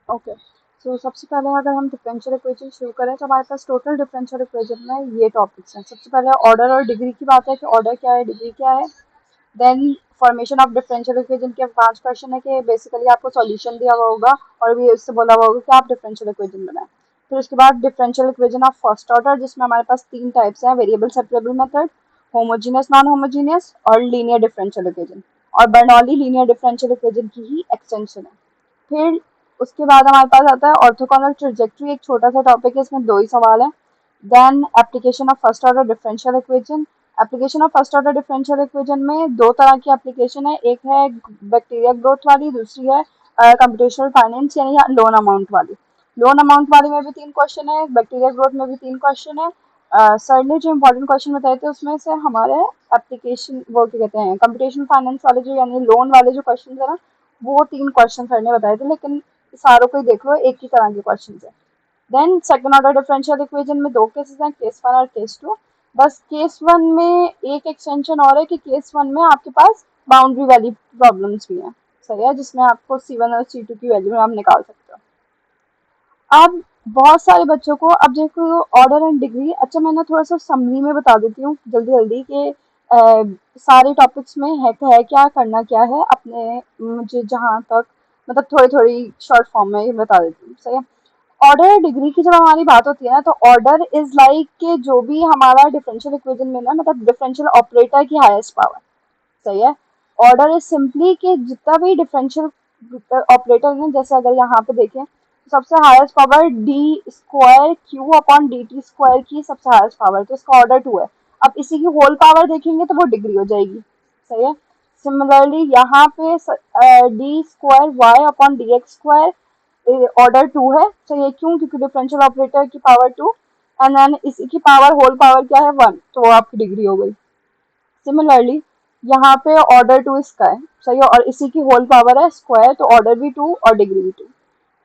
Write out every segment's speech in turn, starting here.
Okay. सो सबसे पहले अगर हम डिफरेंशियल इक्वेशन शुरू करें तो हमारे पास टोटल डिफरेंशियल इक्वेशन में ये टॉपिक्स हैं। सबसे पहले ऑर्डर और डिग्री की बात है कि ऑर्डर क्या है, डिग्री क्या है। Then formation of differential equation के 5 क्वेश्चन है कि बेसिकली आपको सॉल्यूशन दिया हुआ होगा और भी इससे बोला हुआ होगा कि आप डिफरेंशियल इक्वेशन बनाएं। फिर उसके बाद differential equation of first order, जिसमें हमारे पास 3 टाइप्स हैं, variable separable method, homogeneous non homogeneous और लीनियर डिफरेंशियल इक्वेशन। और बर्नौली लीनियर डिफरेंशियल इक्वेशन की ही एक्सटेंशन है। फिर उसके बाद हमारे पास आता है ऑर्थोगोनल ट्रेजेक्टरी, एक छोटा सा टॉपिक है, इसमें 2 ही सवाल है। Then application of first order differential equation. Application of first order differential equation में 2 तरह की एप्लीकेशन है, एक है बैक्टीरिया ग्रोथ वाली, दूसरी है कंप्यूटेशनल फाइनेंस यानी लोन अमाउंट वाली। लोन अमाउंट वाली में भी 3 क्वेश्चन है, बैक्टीरिया ग्रोथ में भी 3 क्वेश्चन है। सर ने जो इम्पोर्टेंट क्वेश्चन बताए थे उसमें से हमारे एप्लीकेशन वो क्या कहते हैं कंप्यूटेशनल फाइनेंस वाले जो यानी लोन वाले जो क्वेश्चन है ना, वो 3 क्वेश्चन सर ने बताए थे, लेकिन सारों को ही देख लो, एक ही तरह के क्वेश्चन है। Then second order differential equation में 2 केसेस हैं, केस 1 और केस 2। बस केस 1 में एक एक्सटेंशन और है कि केस 1 में आपके पास बाउंड्री वाली प्रॉब्लम्स भी हैं, सही है, जिसमें आपको C1 और C2 की वैल्यू आप निकाल सकते हो। अब बहुत सारे बच्चों को अब देखो ऑर्डर एंड डिग्री, अच्छा मैं ना थोड़ा सा समरी में बता देती हूँ जल्दी जल्दी कि सारे टॉपिक्स में है क्या करना क्या है अपने, मुझे जहाँ तक मतलब थोड़ी थोड़ी शॉर्ट फॉर्म में बता देती हूँ, सही है। ऑर्डर डिग्री की जब हमारी बात होती है ना, तो ऑर्डर इज लाइक कि जो भी हमारा डिफरेंशियल इक्वेशन में ना, मतलब डिफरेंशियल ऑपरेटर की हाईएस्ट पावर, सही है। ऑर्डर इज सिंपली कि जितना भी डिफरेंशियल ऑपरेटर है, जैसे अगर यहाँ पे देखें तो सबसे highest power D square Q upon D T square की सबसे हाईएस्ट पावर, तो इसका ऑर्डर 2 है। अब इसी की होल पावर देखेंगे तो वो डिग्री हो जाएगी, सही है। सिमिलरली यहाँ पे D square Y upon D x square order 2 है, तो ये क्यों, क्योंकि डिफरेंशियल ऑपरेटर की पावर 2 एंड देन इसी की पावर होल पावर क्या है 1, तो वो आपकी डिग्री हो गई। सिमिलरली यहाँ पे ऑर्डर 2 इसका है, सही है, और इसी की होल पावर है स्क्वायर, तो ऑर्डर भी 2 और डिग्री भी 2।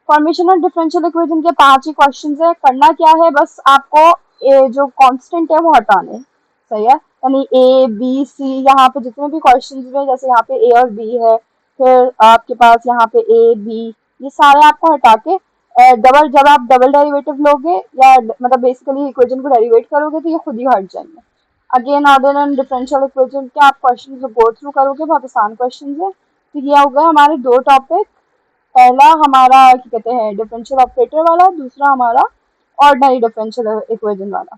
फॉर्मेशन ऑफ डिफरेंशियल इक्वेशन के 5 ही क्वेश्चन है, करना क्या है, बस आपको जो कांस्टेंट है वो हटाने, सही है। यानी ए बी सी यहाँ पे जितने भी क्वेश्चन में, जैसे यहाँ पे ए और बी है, फिर आपके पास यहाँ पे ए बी, ये सारे आपको हटा के डबल, जब आप डबल डेरिवेटिव लोगे या मतलब बेसिकली इक्वेशन को डेरिवेट करोगे तो ये खुद ही हट जाएंगे। Again order and differential equation के आप क्वेश्चन को गो थ्रू करोगे, बहुत आसान क्वेश्चन है। तो ये हो गए हमारे 2 टॉपिक, पहला हमारा क्या कहते हैं डिफरेंशियल ऑपरेटर वाला, दूसरा हमारा ऑर्डिनरी डिफरेंशियल इक्वेशन वाला,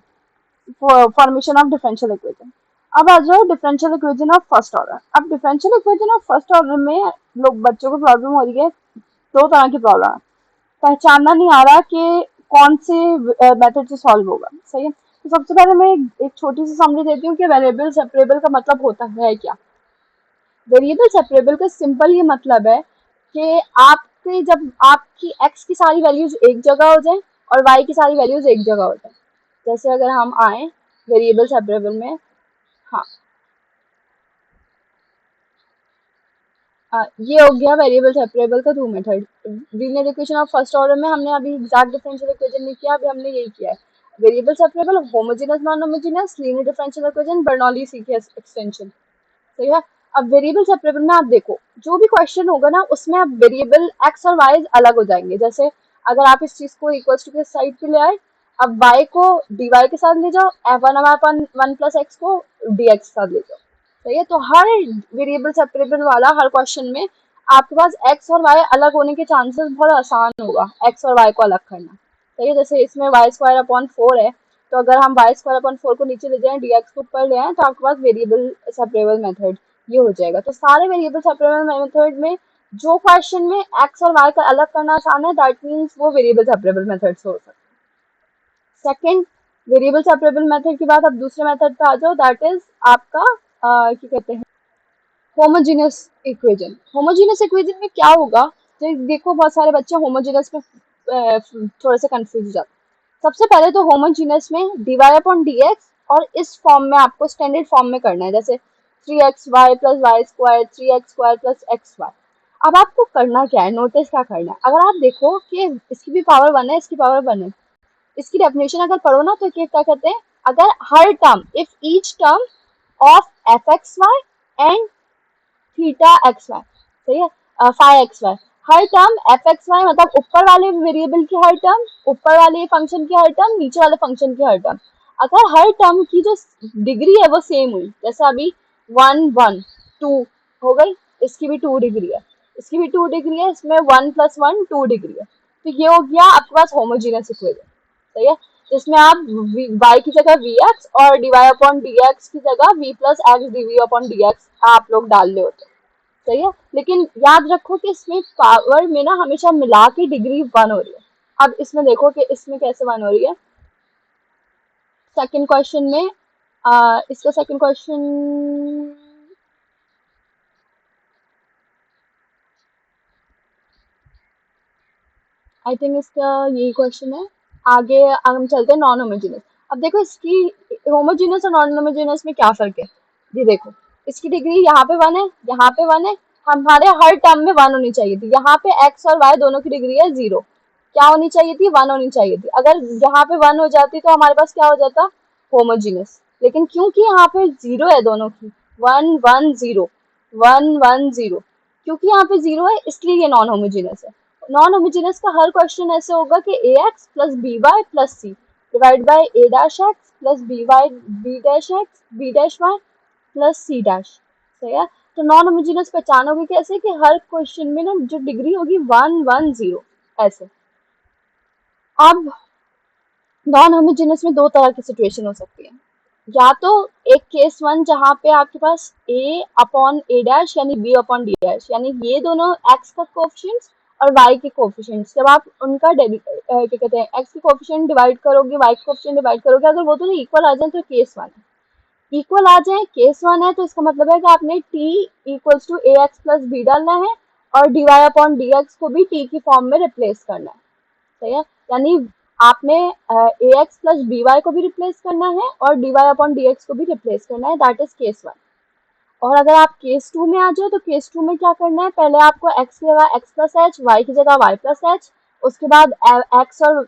फॉर्मेशन ऑफ डिफरेंशियल इक्वेशन। अब आ जाओ differential equation of first order. अब differential equation of first order में लोग बच्चों को प्रॉब्लम हो रही है, 2 तरह की प्रॉब्लम है। पहचानना नहीं आ रहा कि कौन से मेथड से सॉल्व होगा, सही है। तो सबसे पहले मैं एक छोटी सी समझ देती हूँ कि वेरिएबल सेपरेबल का मतलब होता है क्या। वेरिएबल सेपरेबल का सिंपल ये मतलब है कि आपके जब आपकी एक्स की सारी वैल्यूज एक जगह हो जाए और वाई की सारी वैल्यूज एक जगह हो जाए। जैसे अगर हम आए वेरिएबल सेपरेबल में, हाँ, ये हो गया वेरिएबल सेपरेबल का 2 method. Linear equation of first order में हमने अभी एग्जैक्ट डिफरेंशियल इक्वेशन नहीं किया, अभी हमने यही किया है। Variable separable, homogeneous non homogeneous, linear differential equation, Bernoulli's की एक्सटेंशन, सही है। अब वेरिएबल सेपरेबल में आप देखो जो भी क्वेश्चन होगा ना, उसमें आप वेरिएबल एक्स और वाई अलग हो जाएंगे। जैसे अगर आप इस चीज को इक्वल टू के साइड पे ले आए, अब वाई को डी वाई के साथ ले जाओ, वन वन प्लस एक्स को डी एक्स के साथ ले जाओ, सही है। तो हर वेरिएबल सेपरेबल वाला हर क्वेश्चन में आपके पास एक्स और वाई अलग होने के चांसेस बहुत आसान होगा, एक्स और वाई को अलग करना, सही है। जैसे इसमें वाई स्क्वायर अपॉन 4 है, तो अगर हम वाई स्क्वायर अपॉन 4 को नीचे ले जाएं, डी एक्स को ऊपर ले आए, तो आपके पास वेरिएबल सेपरेबल मेथड ये हो जाएगा। तो सारे वेरिएबल सेपरेबल मेथड में जो क्वेश्चन में एक्स और वाई का अलग करना आसान है, दैट मीन्स वो वेरिएबल सेपरेबल मेथड से हो सकता है। सेकंड वेरिएबल सेपरेबल मेथड के बाद अब दूसरे मेथड पे आ जाओ, दैट इज आपका क्या कहते हैं होमोजेनियस इक्वेशन। होमोजेनियस इक्वेशन में क्या होगा, तो देखो बहुत सारे बच्चे होमोजेनियस में थोड़े से कंफ्यूज हो जाते हैं। सबसे पहले तो होमोजेनियस में D Y upon D X, और इस फॉर्म में आपको स्टैंडर्ड फॉर्म में करना है, जैसे 3xy plus Y square, 3x square plus X Y. अब आपको करना क्या है, नोटिस क्या करना है, अगर आप देखो कि इसकी भी पावर 1 है, इसकी पावर 1 है, इसकी डेफिनेशन अगर पढ़ो ना तो क्या कहते हैं, अगर हर term, if each term of F X Y and theta X Y, सही है, फाइव एक्स वाई, हर टर्म एफ एक्स वाई मतलब ऊपर वाले वेरिएबल की हर टर्म, ऊपर वाले फंक्शन की हर टर्म, नीचे वाले फंक्शन की हर टर्म, अगर हर टर्म की जो डिग्री है वो सेम हुई, जैसे अभी 1 1 2 हो गई, इसकी भी 2 डिग्री है, इसकी भी 2 डिग्री है, इसमें 1 + 1 2 डिग्री है, तो ये हो गया आपके पास होमोजीनियस इक्वेशन। सही है, जिसमें आप y की जगह वी एक्स और D Y upon D X की जगह V plus X D V upon D X आप लोग डाल रहे होते। सही है, लेकिन याद रखो कि इसमें पावर में ना हमेशा मिला के डिग्री 1 हो रही है। अब इसमें देखो कि इसमें कैसे 1 हो रही है। सेकंड क्वेश्चन में इसका सेकंड क्वेश्चन आई थिंक इसका यही क्वेश्चन है। आगे हम चलते हैं नॉन होमोजीनियस। अब देखो इसकी होमोजीनियस और नॉन होमोजीनियस में क्या फर्क है, ये देखो इसकी डिग्री यहाँ पे 1 है, यहाँ पे 1 है, हमारे हर टर्म में 1 होनी चाहिए थी, यहाँ पे x और y दोनों की डिग्री है 0, क्या होनी चाहिए थी, 1 होनी चाहिए थी। अगर यहाँ पे 1 हो जाती तो हमारे पास क्या हो जाता, होमोजीनियस, लेकिन क्योंकि यहाँ पे 0 है दोनों की, 1 1 0 1 1 0, क्योंकि यहाँ पे 0 है इसलिए ये नॉन होमोजीनियस है। नॉन होमोजेनियस का हर क्वेश्चन ऐसे होगा कि A X plus B Y plus C divide by A dash X plus B Y B dash X B dash Y plus C dash. सही है, तो नॉन होमोजेनियस पहचानोगे कैसे कि हर क्वेश्चन में ना जो डिग्री होगी 1 1 0 ऐसे। अब नॉन होमोजेनियस में दो तरह की सिचुएशन हो सकती है, या तो एक केस 1 जहाँ पे आपके पास a अपॉन ए डैश यानी b अपॉन डी डैश यानी ये दोनों x का कोफिशिएंट्स और y के कोफिशिएंट्स, जब आप उनका क्या कहते हैं x के कोफिशिएंट डिवाइड करोगे y के कोफिशिएंट डिवाइड करोगे, अगर वो दोनों इक्वल आ जाए तो केस 1 है। इक्वल आ जाए केस 1 है तो इसका मतलब है कि आपने t equals to A X plus B डालना है और D Y upon D X को भी t की फॉर्म में रिप्लेस करना है। सही है, यानी आपने A X plus B Y को भी रिप्लेस करना है और D Y upon D X को भी रिप्लेस करना है, दैट इज केस 1। और अगर आप केस 2 में आ जाओ तो केस 2 में क्या करना है, पहले आपको x की जगह x प्लस एच, वाई की जगह y प्लस एच, उसके बाद x और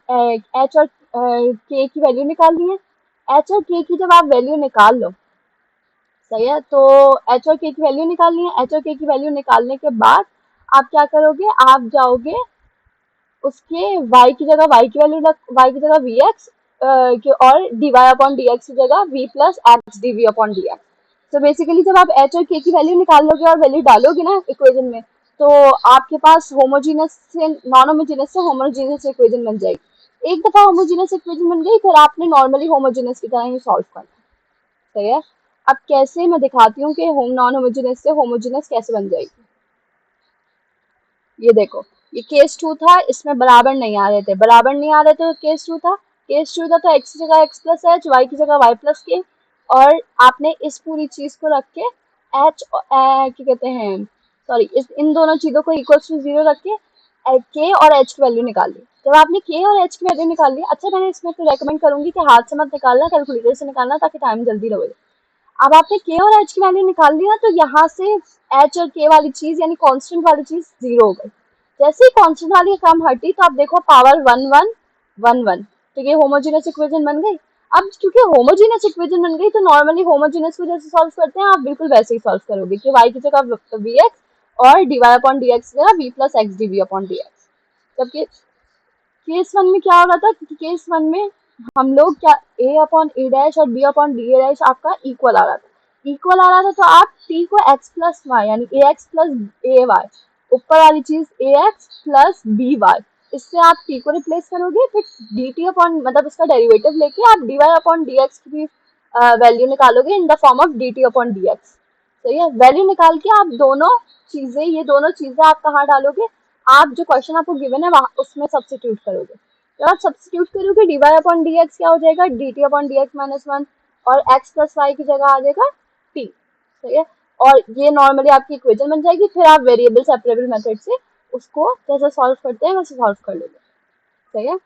h और k की वैल्यू निकालनी है। h और k की जब आप वैल्यू निकाल लो, सही है, तो h और k की वैल्यू निकालनी है। h और k की वैल्यू निकालने के बाद आप क्या करोगे, आप जाओगे उसके y की जगह y की वैल्यू y की जगह वी एक्स और D Y upon D X की जगह v plus X D V upon D X. तो बेसिकली जब आप h और k की वैल्यू निकाल लोगे और वैल्यू डालोगे ना इक्वेशन में, तो आपके पास होमोजीनियस से नॉन होमोजीनियस से होमोजीनियस इक्वेशन बन जाएगी। एक दफा होमोजीनियस इक्वेशन बन गई फिर आपने नॉर्मली होमोजीनियस की तरह ही सॉल्व करना। सही है, अब कैसे मैं दिखाती हूँ कि नॉन होमोजीनियस से होमोजीनियस कैसे बन जाएगी। ये देखो, ये केस 2 था, इसमें बराबर नहीं आ रहे थे, बराबर नहीं आ रहे थे तो केस 2 था, केस 2 था तो x की जगह x प्लस एच, वाई की जगह y प्लस के, और आपने इस पूरी चीज को रख के h क्या कहते हैं सॉरी इस इन दोनों चीजों को इक्वल टू 0 रख के k और h की वैल्यू निकाल ली। जब आपने k और h की वैल्यू निकाल ली, अच्छा मैंने इसमें तो रेकमेंड करूंगी कि हाथ से मत निकालना, कैलकुलेटर से निकालना ताकि टाइम जल्दी लगे। अब आपने k और h की वैल्यू निकाल ली ना, तो यहाँ से h और k वाली चीज यानी कांस्टेंट वाली चीज 0 हो गई। जैसे ही कांस्टेंट वाली टर्म हटी तो आप देखो पावर 1 1 1 1, तो ये होमोजेनियस इक्वेशन बन गई। अब क्योंकि होमोजेनियस इक्वेशन बन गई तो नॉर्मली होमोजेनियस को जैसे सॉल्व करते हैं आप बिल्कुल वैसे ही सॉल्व करोगे कि y की जगह वी एक्स और D Y upon D X की जगह V plus X D V upon D X. जबकि केस 1 में क्या हो रहा था, क्योंकि केस 1 में हम लोग क्या a अपॉन ए डैश और b upon D A dash आपका इक्वल आ रहा था, इक्वल आ रहा था, तो आप t को x प्लस वाई यानी ए एक्स प्लस ए वाई, ऊपर वाली चीज ए एक्स प्लस बी वाई, इससे आप t को रिप्लेस करोगे, फिर डी टी अपॉन मतलब इसका डेरिवेटिव लेके आप D Y upon D X की भी वैल्यू निकालोगे in the form of D T upon D X. सही है, वैल्यू निकाल के आप दोनों चीजें ये दोनों चीजें आप कहाँ डालोगे, आप जो क्वेश्चन आपको गिवन है वहां उसमें सब्स्टिट्यूट करोगे। जब आप सब्स्टिट्यूट करोगे D Y upon D X क्या हो जाएगा, D T upon D X minus 1, और x प्लस वाई की जगह आ जाएगा t। सही है, और ये नॉर्मली आपकी इक्वेशन बन जाएगी, फिर आप वेरिएबल सेपरेबल मेथड से उसको जैसे सॉल्व करते हैं वैसे सॉल्व कर लोगे। सही है,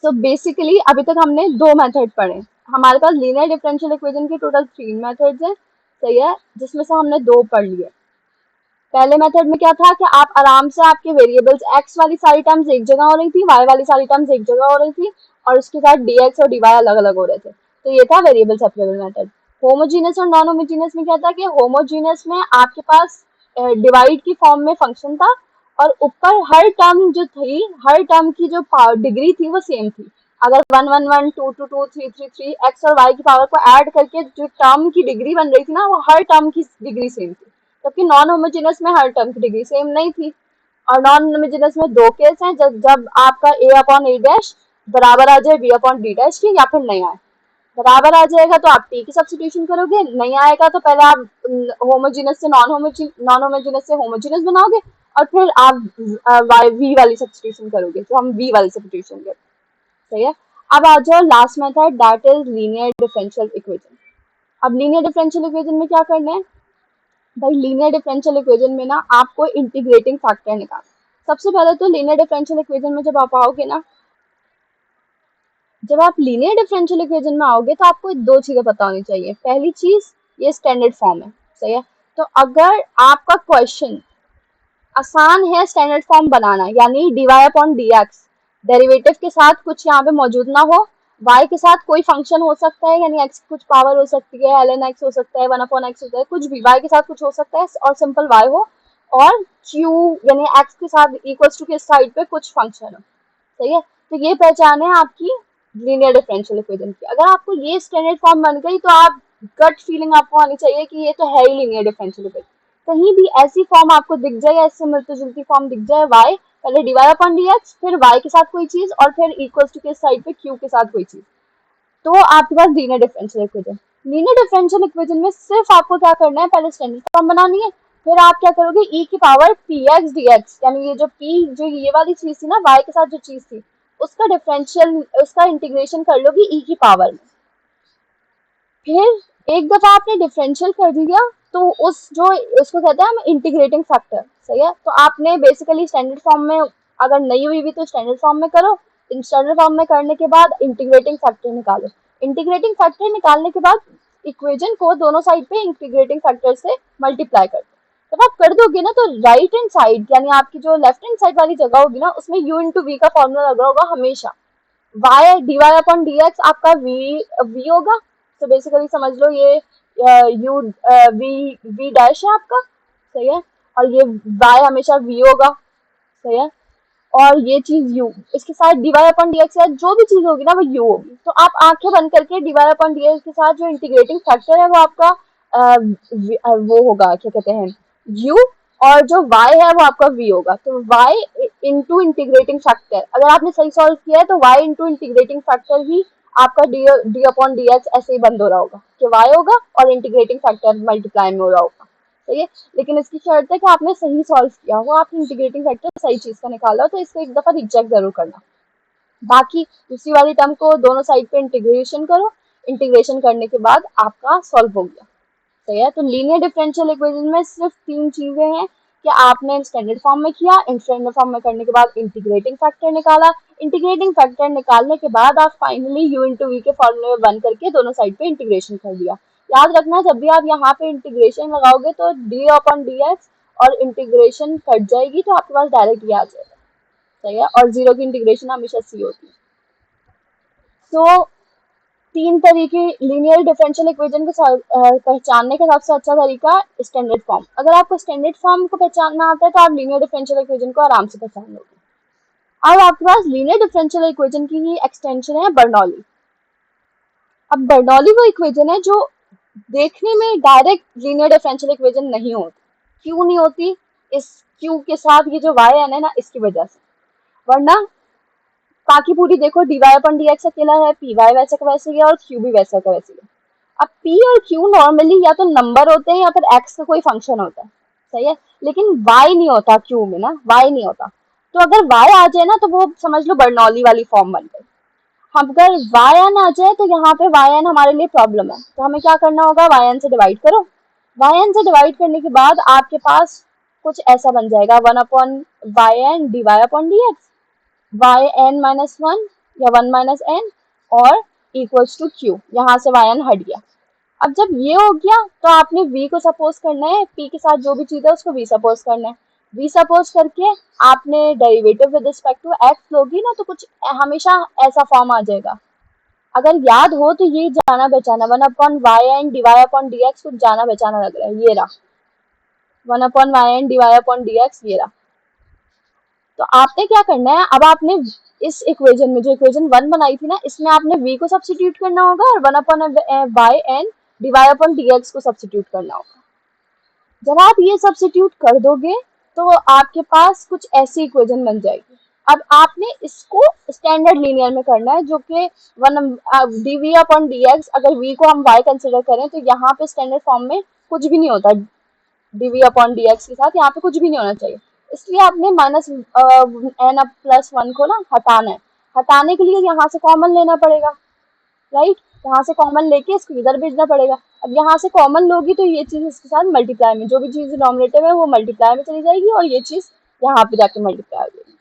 सो बेसिकली अभी तक हमने दो मेथड पढ़े, हमारे पास लीनियर डिफरेंशियल इक्वेशन के टोटल 3 मेथड्स हैं। सही है, जिसमें से हमने 2 पढ़ लिए। पहले मेथड में क्या था कि आप आराम से आपके वेरिएबल्स x वाली सारी टर्म्स एक जगह हो रही थी, y वाली सारी टर्म्स एक जगह हो रही थी, और उसके साथ dx और dy अलग अलग हो रहे थे, तो ये था वेरिएबल सेपरेबल मेथड। होमोजीनियस और नॉन होमोजीनियस में क्या था कि होमोजीनियस में आपके पास डिवाइड की फॉर्म में फंक्शन था और ऊपर हर टर्म जो थी, हर टर्म की जो डिग्री थी वो सेम थी। अगर 1 1 1 2 2 2 3 3 3 एक्स और वाई की पावर को ऐड करके जो टर्म की डिग्री बन रही थी ना, वो हर टर्म की डिग्री सेम थी। जबकि नॉन होमोजेनस में हर टर्म की डिग्री सेम नहीं थी। और नॉन होमोजेनस में दो केस हैं, जब आपका ए अपॉन ए डैश बराबर आ जाए बी अपॉन डी डैश की, या फिर नहीं आए। बराबर आ जाएगा तो आप टी की सब्स्टिट्यूशन करोगे, नहीं आएगा तो पहले आप होमोजेनस से नॉन होमोजेनस से होमोजेनस बनाओगे, और फिर आप वी वाली सब्स्टिट्यूशन करोगे, तो हम वी वाली सब्स्टिट्यूशन करें। सही है। अब आ जाओ last method, that is linear differential equation. अब लीनियर डिफरेंशियल इक्वेशन में क्या करना है भाई? लीनियर डिफरेंशियल इक्वेशन में ना आपको इंटीग्रेटिंग फैक्टर निकालना। सबसे पहले तो लीनियर डिफरेंशियल इक्वेशन में जब आप आओगे ना, जब आप लीनियर डिफरेंशियल इक्वेशन में आओगे तो आपको दो चीजें पता होनी चाहिए। पहली चीज, ये स्टैंडर्ड फॉर्म है। सही है। तो अगर आपका क्वेश्चन आसान है स्टैंडर्ड फॉर्म बनाना, यानी D Y upon D X, derivative के साथ कुछ यहाँ पे मौजूद ना हो, y के साथ कोई फंक्शन हो सकता है, यानी x की कुछ पावर हो सकती है, ln x हो सकता है, 1/x हो सकता है, कुछ भी y के साथ कुछ हो सकता है, और सिंपल y हो, और q यानी x के साथ इक्वल्स टू के साइड पे कुछ फंक्शन हो। सही है। तो ये पहचान है आपकी लीनियर डिफरेंशियल इक्वेशन की। अगर आपको ये स्टैंडर्ड फॉर्म बन गई तो आप गट फीलिंग आपको आनी चाहिए कि ये तो है ही लीनियर डिफरेंशियल इक्वेशन। कहीं भी ऐसी फॉर्म आपको दिख जाए, ऐसे मिलती जुलती फॉर्म दिख जाए, y पहले D Y upon D X, फिर y के साथ कोई चीज, और फिर इक्वल्स टू के साइड पे q के साथ कोई चीज, तो आपके पास linear differential equation. Linear differential equation में सिर्फ आपको क्या करना है, पहले स्टैंडर्ड फॉर्म बनानी है, फिर आप क्या करोगे, e की power P x D x, यानी ये जो p, जो ये वाली चीज थी ना y के साथ जो चीज थी, उसका डिफरेंशियल, उसका इंटीग्रेशन कर लोगे e की पावर में। फिर एक दफा आपने डिफरेंशियल कर दिया तो उस जो, उसको कहते हैं हम इंटीग्रेटिंग फैक्टर। सही है। तो आपने बेसिकली स्टैंडर्ड फॉर्म में, अगर नहीं हुई भी तो स्टैंडर्ड फॉर्म में करो। स्टैंडर्ड फॉर्म में करने के बाद इंटीग्रेटिंग फैक्टर निकालो। इंटीग्रेटिंग फैक्टर निकालने के बाद इक्वेशन को दोनों साइड पे इंटीग्रेटिंग फैक्टर से मल्टीप्लाई कर दो। जब आप कर दोगे ना, तो राइट हैंड साइड, यानी आपकी जो लेफ्ट हैंड साइड वाली जगह होगी ना, उसमें u इंटू वी का फॉर्मूला लगा होगा हमेशा। y D Y upon D X आपका v होगा। तो बेसिकली समझ लो ये यू वी डैश है आपका। सही है। और ये y हमेशा v होगा। सही है। और ये चीज u, इसके साथ D Y upon D X जो भी चीज होगी ना वो u होगी। तो आप आंखें बंद करके D Y upon D X के साथ जो इंटीग्रेटिंग फैक्टर है वो आपका वो होगा, क्या कहते हैं, u, और जो y है वो आपका v होगा। तो y इंटू इंटीग्रेटिंग फैक्टर, अगर आपने सही सॉल्व किया है तो y इंटू इंटीग्रेटिंग फैक्टर ही आपका डी अपॉन डी एक्स ऐसे ही बंद हो रहा होगा कि y होगा और इंटीग्रेटिंग फैक्टर मल्टीप्लाई में हो रहा होगा। सही है। लेकिन इसकी शर्त है कि आपने सही सॉल्व किया हो, आपने इंटीग्रेटिंग फैक्टर सही चीज का निकाला हो, तो इसको एक दफा रिचेक जरूर करना। बाकी दूसरी वाली टर्म को दोनों साइड पे इंटीग्रेशन करो। इंटीग्रेशन करने के बाद आपका सॉल्व हो गया। सही है। तो लीनियर डिफरेंशियल इक्वेशन में सिर्फ तीन चीजें हैं कि आपने स्टैंडर्ड फॉर्म में किया, स्टैंडर्ड फॉर्म में करने के बाद इंटीग्रेटिंग फैक्टर निकाला, इंटीग्रेटिंग फैक्टर निकालने के बाद आप फाइनली यू इंटू वी के फॉर्मूले में बन करके दोनों साइड पे इंटीग्रेशन कर दिया। याद रखना, जब भी आप यहाँ पे इंटीग्रेशन लगाओगे तो डी अपॉन डी एक्स और इंटीग्रेशन कट जाएगी, तो आपके पास डायरेक्ट ये आ जाएगा। सही है। और जीरो की इंटीग्रेशन हमेशा सी होती है। तो तीन तरीके लीनियर डिफरेंशियल इक्वेशन को पहचानने का सबसे अच्छा तरीका स्टैंडर्ड फॉर्म। अगर आपको स्टैंडर्ड फॉर्म को पहचानना आता है तो आप लीनियर डिफरेंशियल इक्वेशन को आराम से पहचान लोगे। अब आपके पास लीनियर डिफरेंशियल इक्वेशन की ही एक्सटेंशन है बर्नौली। अब बर्नौली वो इक्वेशन है जो देखने में डायरेक्ट लीनियर डिफरेंशियल इक्वेशन नहीं होती। क्यों नहीं होती? इस क्यू के साथ ये जो वाई एन है ना, इसकी वजह से। वरना बाकी पूरी देखो, डी वाई अपन डी एक्स अकेला है, पी वाई वैसे का वैसे ही है, और क्यू भी वैसा का वैसे ही है। अब p और q नॉर्मली या तो नंबर होते हैं या फिर x का कोई फंक्शन होता है। सही है। लेकिन y नहीं होता q में ना, y नहीं होता। तो अगर y आ जाए ना तो वो समझ लो बर्नौली वाली फॉर्म बन गई। हम अगर yn आ जाए तो यहाँ पे yn हमारे लिए प्रॉब्लम है, तो हमें क्या करना होगा, yn से डिवाइड करो। yn से डिवाइड करने के बाद आपके पास कुछ ऐसा बन जाएगा, 1/yn dy upon dx, yn minus 1 या 1 माइनस n, और इक्वल्स टू q। यहाँ से yn हट गया। अब जब ये हो गया तो आपने v को सपोज करना है, p के साथ जो भी चीज है उसको v सपोज करना है। v सपोज करके आपने derivative with respect to x लोगी ना, तो कुछ हमेशा ऐसा फॉर्म आ जाएगा। अगर याद हो तो ये जाना बचाना, 1/yn dy अपॉन dx कुछ जाना बचाना लग रहा है, ये रहा 1/yn dy अपॉन dx, ये रहा। तो आपने क्या करना है, अब आपने इस इक्वेशन में जो इक्वेशन 1 बनाई थी ना, इसमें आपने v को सब्स्टिट्यूट करना होगा और 1/y and dy upon dx को सब्स्टिट्यूट करना होगा। जब आप ये सब्स्टिट्यूट कर दोगे तो आपके पास कुछ ऐसी इक्वेशन बन जाएगी। अब आपने इसको स्टैंडर्ड लीनियर में करना है, जो कि dv अपॉन dx, अगर v को हम y कंसिडर करें तो यहाँ पे स्टैंडर्ड फॉर्म में कुछ भी नहीं होता, dv अपॉन dx के साथ यहाँ पे कुछ भी नहीं होना चाहिए। इसलिए आपने माइनस n प्लस 1 को ना हटाना है। हटाने के लिए यहाँ से कॉमन लेना पड़ेगा, राइट। यहाँ से कॉमन लेके इसको इधर भेजना पड़ेगा। अब यहाँ से कॉमन लोगी तो ये चीज इसके साथ मल्टीप्लाई में, जो भी चीज डिनोमिनेटर में वो मल्टीप्लाई में चली जाएगी और ये चीज यहाँ पे जाके मल्टीप्लाई हो जाएगी।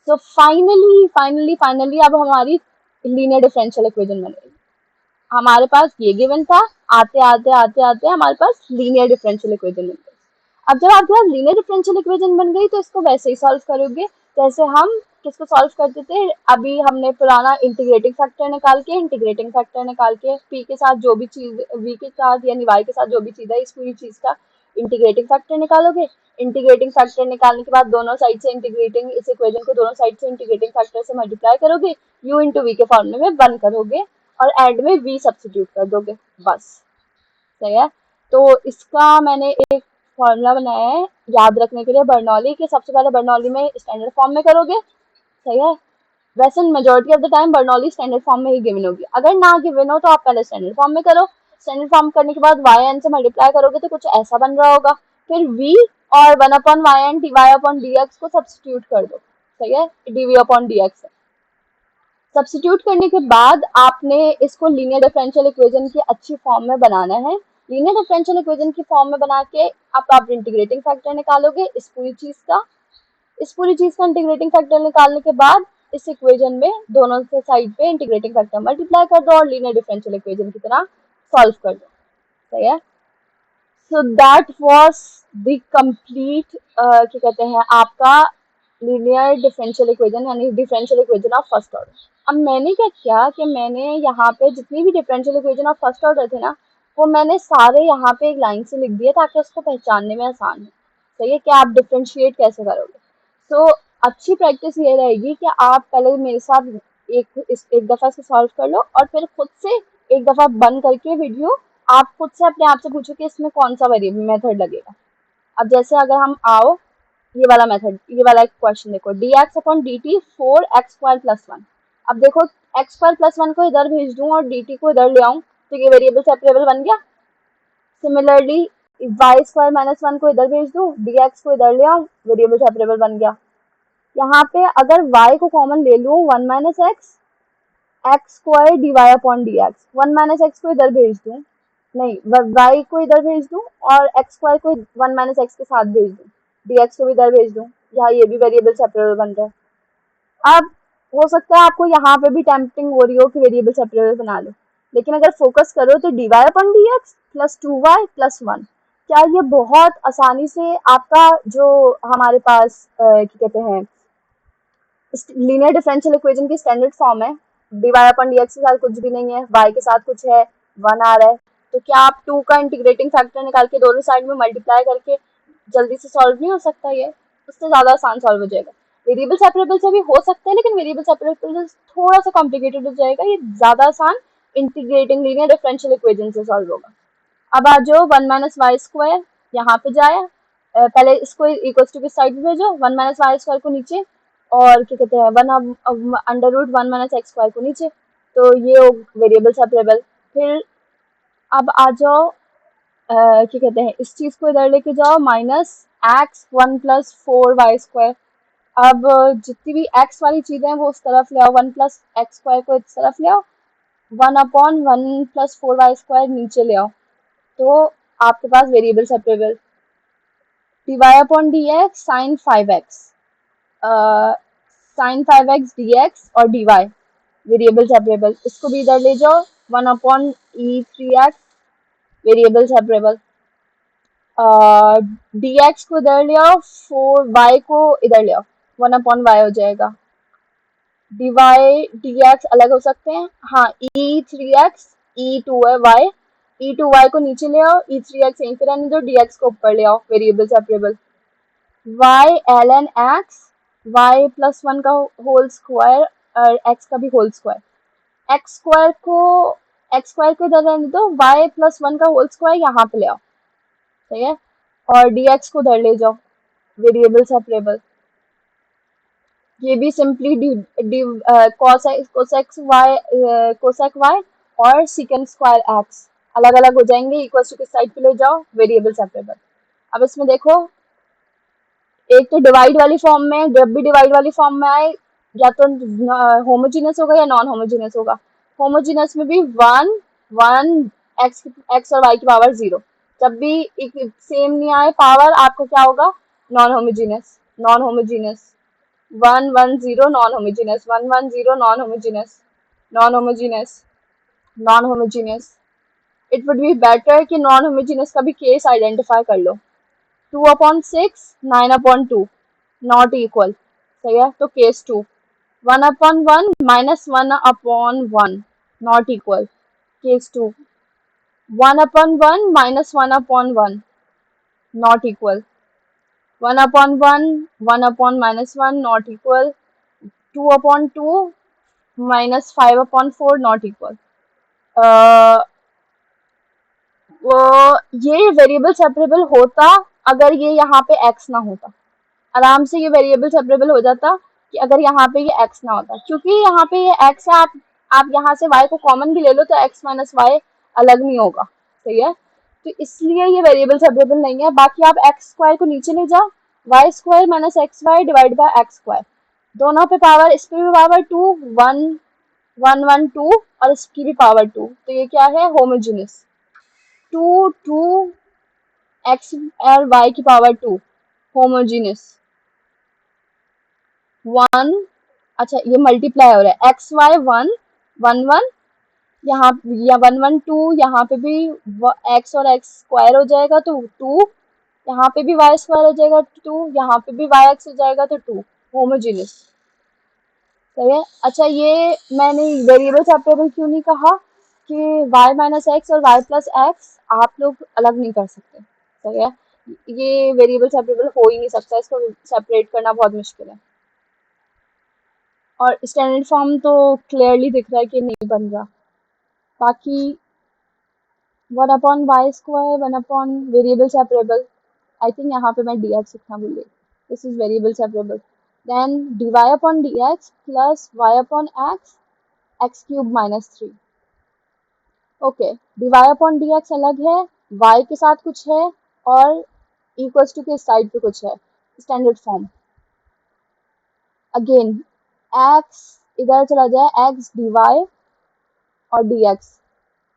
तो फाइनली अब हमारी लीनियर डिफरेंशियल इक्वेशन बनेगी। हमारे पास ये गिवन था, आते आते हमारे पास लीनियर डिफरेंशियल इक्वेशन बन गई। अब जब आपके पास लीनियर डिफरेंशियल इक्वेशन बन गई तो इसको वैसे ही सॉल्व करोगे जैसे हम किसको सॉल्व करते थे। अभी हमने पुराना इंटीग्रेटिंग फैक्टर निकाल के p के साथ जो भी चीज, v के साथ यानी y के साथ जो भी चीज है, इस पूरी चीज का इंटीग्रेटिंग फैक्टर निकालोगे। इंटीग्रेटिंग फैक्टर निकालने के बाद दोनों साइड से इंटीग्रेटिंग, इस इक्वेशन को दोनों साइड से इंटीग्रेटिंग फैक्टर से मल्टीप्लाई करोगे, u इंटू वी के फॉर्मूले में 1 करोगे और एंड में v सब्स्टिट्यूट कर दोगे, बस। सही है। तो इसका मैंने एक फॉर्मूला बनाया है याद रखने के लिए, बर्नौली के। सबसे पहले बर्नौली में स्टैंडर्ड फॉर्म में करोगे, सही है। वैसे majority of the time Bernoulli standard form में ही गिवन होगी। अगर ना गिवन हो तो आप पहले स्टैंडर्ड फॉर्म में करो। स्टैंडर्ड फॉर्म करने के बाद वाई एन से मल्टीप्लाई करोगे तो कुछ ऐसा बन रहा होगा। फिर v और 1 upon y n dy upon dx को सब्स्टिट्यूट कर दो, सही है, dv अपॉन dx से। सब्स्टिट्यूट करने के बाद आपने इसको लीनियर डिफरेंशियल इक्वेशन की अच्छी फॉर्म में बनाना है। लीनियर डिफरेंशियल इक्वेशन की फॉर्म में बना के अब आप इंटीग्रेटिंग फैक्टर निकालोगे इस पूरी चीज का इंटीग्रेटिंग फैक्टर निकालने के बाद इस इक्वेशन में दोनों से साइड पे इंटीग्रेटिंग फैक्टर मल्टीप्लाई कर दो और लीनियर डिफरेंशियल इक्वेशन की तरह सॉल्व कर दो, सही है। सो दैट वाज द कंप्लीट क्या कहते हैं आपका लीनियर डिफरेंशियल इक्वेशन, यानी differential equation of first order. अब मैंने क्या किया कि मैंने यहाँ पे जितनी भी differential equation of first order थे ना, वो मैंने सारे यहाँ पे एक लाइन से लिख दिए ताकि उसको पहचानने में आसान हो, सही है, कि आप डिफरेंशिएट कैसे करोगे। तो अच्छी प्रैक्टिस ये रहेगी कि आप पहले मेरे साथ एक दफ़ा से सॉल्व कर लो और फिर खुद से एक दफ़ा बंद करके वीडियो आप खुद से अपने आप से पूछो कि इसमें कौन सा वेरिएबल मेथड लगेगा। अब जैसे अगर हम आओ ये वाला मेथड, ये वाला एक क्वेश्चन देखो, dx अपॉन dt 4x² + 1। अब देखो x² + 1 को इधर भेज दूं और dt को इधर ले आऊं तो ये वेरिएबल सेपरेबल बन गया। सिमिलरली y² - 1 को इधर भेज दूं, dx को इधर ले आऊं, वेरिएबल सेपरेबल बन गया। यहाँ पे अगर y को कॉमन ले लूं 1 - x² dy upon dx, 1 - x को इधर भेज दूं, नहीं y को इधर भेज दूं और x² को 1 - x के साथ भेज दूं, dx को भी इधर भेज दूं, यहाँ ये भी वेरिएबल सेपरेबल बन रहा है। अब हो सकता है आपको यहाँ पे भी टेम्पटिंग हो रही हो कि वेरिएबल सेपरेबल बना लो, लेकिन अगर फोकस करो तो dy अपॉन dx + 2y + 1, क्या ये बहुत आसानी से आपका जो हमारे पास क्या कहते हैं लीनियर डिफरेंशियल इक्वेशन की स्टैंडर्ड फॉर्म है, dy अपॉन dx के साथ कुछ भी नहीं है, y के साथ कुछ है, 1 आ रहा है, तो क्या आप 2 का इंटीग्रेटिंग फैक्टर निकाल के दोनों साइड में मल्टीप्लाई करके जल्दी से सॉल्व नहीं हो सकता? ये उससे ज़्यादा आसान सॉल्व हो जाएगा। वेरिएबल सेपरेबल से भी हो सकता है, लेकिन वेरिएबल सेपरेबल थोड़ा सा कॉम्प्लिकेटेड हो जाएगा, ये ज़्यादा आसान इंटीग्रेटिंग लीनियर डिफरेंशियल इक्वेशन से सॉल्व होगा। अब आ जाओ 1 - y², यहाँ पे जाए, पहले इसको इक्वल्स टू की साइड में भेजो, 1 - y² को नीचे और क्या कहते हैं 1/√1 - x² को नीचे, तो ये वेरिएबल सेपरेबल। फिर अब आ जाओ क्या कहते हैं इस चीज को इधर लेके जाओ, -x1 + 4y²। अब जितनी भी x वाली चीजें हैं वो उस तरफ ले आओ, 1 + x² को इस तरफ ले आओ, 1/1 + 4y² नीचे ले आओ, तो आपके पास variable separable dy upon dx sin 5x, sin 5x dx और dy वेरिएबल सेपरेबल, इसको भी इधर ले जाओ, 1/e3x वेरिएबल सेपरेबल, dx को इधर ले आओ, 4y को इधर ले आओ, 1/y हो जाएगा। dy dx अलग हो सकते हैं, हाँ e3x e2y, e2y को नीचे ले आओ, e3x यहीं पे रहने दो, dx को ऊपर ले आओ, variable separable. y ln x y plus 1 का होल स्क्वायर और x का भी होल स्क्वायर। एक्स स्क्वायर को इधर रहने दो, y प्लस 1 का होल स्क्वायर यहाँ पे ले आओ, ठीक है, और dx को उधर ले जाओ, वेरिएबल सेपरेबल। ये भी सिंपली कोसेक वाई और सीकेंड स्क्वायर एक्स अलग अलग हो जाएंगे, इक्वल टू किस साइड पे ले जाओ, वेरिएबल सेपरेबल। अब इसमें देखो, एक तो डिवाइड वाली फॉर्म में, जब भी डिवाइड वाली फॉर्म में आए या तो होमोजीनियस होगा या नॉन होमोजीनियस होगा। होमोजीनियस में भी वन वन एक्स और वाई की पावर 0। जब भी एक सेम नहीं आए पावर, आपको क्या होगा, non homogeneous. Non homogeneous 1 1 0 non homogeneous, 1 1 0 non homogeneous, non homogeneous, non homogeneous. It would be better कि नॉन होमोजीनियस का भी केस आइडेंटिफाई कर लो। 2/6 9/2 नॉट इक्वल, सही है, तो case 2। 1/1 -1/1 not equal, case 2। 1/1 -1/1 not equal, 1/1 1/-1 not equal, 2/2 -5/4 not equal. वो ये variable separable होता अगर ये यहाँ पे x ना होता। आराम से ये वेरिएबल सेपरेबल हो जाता कि अगर यहाँ पे ये x ना होता, क्योंकि यहाँ पे ये x है, आप यहाँ से y को कॉमन भी ले लो तो x माइनस वाई अलग नहीं होगा, सही है, तो इसलिए ये वेरिएबल सेपरेबल नहीं है। बाकी आप एक्स स्क्वायर को नीचे ले जाओ, y square minus x y divide by x square, दोनों पे पावर, इस पे भी पावर 2, 1 1 1 2 और इसकी भी पावर 2, तो ये क्या है, होमोजेनियस। 2 एक्स और वाई की पावर 2 होमोजीनियस। 1, अच्छा ये मल्टीप्लाई हो रहा है, एक्स वाई 1 1 1, यहाँ या 1 1 2, यहाँ पे भी एक्स और एक्स स्क्वायर हो जाएगा तो 2, यहाँ पे भी वाई स्क्वायर हो जाएगा 2, यहाँ पे भी वाई एक्स हो जाएगा तो 2, होमोजीनियस, सही है। अच्छा ये मैंने वेरिएबल सेपरेबल क्यों नहीं कहा कि y माइनस एक्स और y प्लस एक्स आप लोग अलग नहीं कर सकते, सही है, ये वेरिएबल सेपरेबल हो ही नहीं सकता, इसको सेपरेट करना बहुत मुश्किल है। और स्टैंडर्ड फॉर्म तो क्लियरली दिख रहा है कि नहीं बन रहा। बाकी 1/y square 1 variable separable, I think यहाँ पे मैं dx लिखना भूल गई, this is variable separable. Then dy upon dx plus y upon x cube minus 3। Okay, dy upon dx अलग है, y के साथ कुछ है और इक्वल्स टू के साइड पे कुछ है, स्टैंडर्ड फॉर्म। अगेन x इधर चला जाए, x dy और dx,